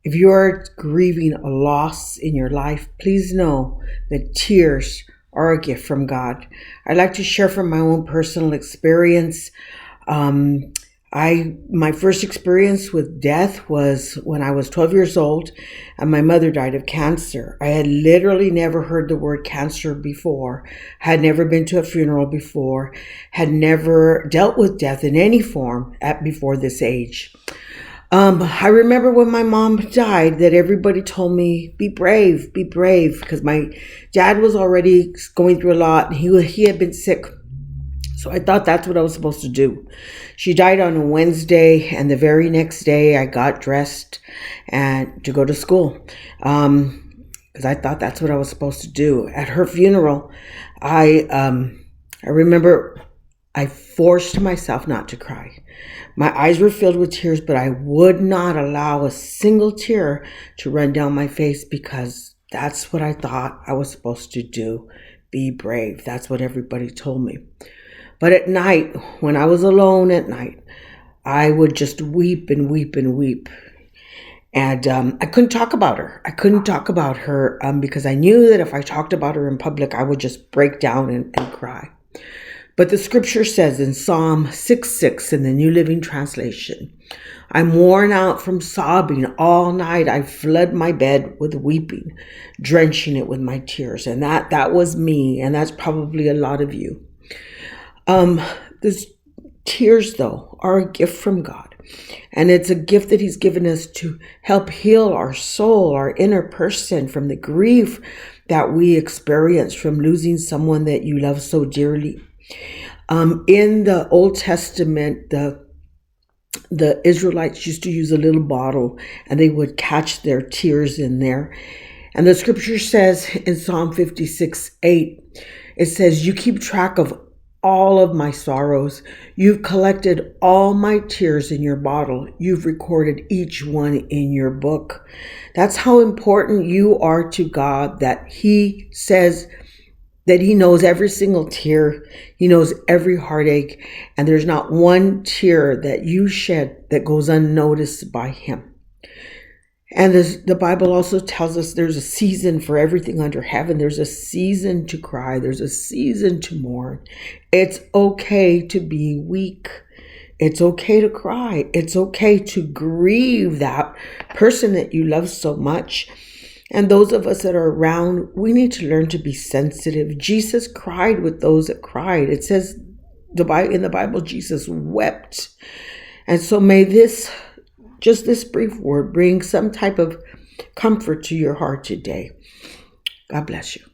If you are grieving a loss in your life, please know that tears are a gift from God. I'd like to share from my own personal experience. Um, my first experience with death was when I was 12 years old and my mother died of cancer. I had literally never heard the word cancer before, had never been to a funeral before, had never dealt with death in any form before this age. I remember when my mom died that everybody told me, be brave, because my dad was already going through a lot. He had been sick. So I thought that's what I was supposed to do. She died on a Wednesday, and the very next day I got dressed and to go to school. Because I thought that's what I was supposed to do. At her funeral, I remember I forced myself not to cry. My eyes were filled with tears, but I would not allow a single tear to run down my face because that's what I thought I was supposed to do. Be brave. That's what everybody told me. But at night, when I was alone at night, I would just weep and weep and weep. And I couldn't talk about her. Because I knew that if I talked about her in public, I would just break down and cry. But the scripture says in Psalm 6:6 in the New Living Translation, I'm worn out from sobbing all night. I flood my bed with weeping, drenching it with my tears. And that was me. And that's probably a lot of you. This tears, though, are a gift from God. And it's a gift that he's given us to help heal our soul, our inner person from the grief that we experience from losing someone that you love so dearly. In the Old Testament, the Israelites used to use a little bottle and they would catch their tears in there. And the scripture says in Psalm 56:8, it says, you keep track of all of my sorrows. You've collected all my tears in your bottle. You've recorded each one in your book. That's how important you are to God, that he says that he knows every single tear. He knows every heartache. And there's not one tear that you shed that goes unnoticed by him. And the Bible also tells us there's a season for everything under heaven. There's a season to cry. There's a season to mourn. It's okay to be weak. It's okay to cry. It's okay to grieve that person that you love so much. And those of us that are around, we need to learn to be sensitive. Jesus cried with those that cried. It says in the Bible, Jesus wept. And so may this brief word bring some type of comfort to your heart today. God bless you.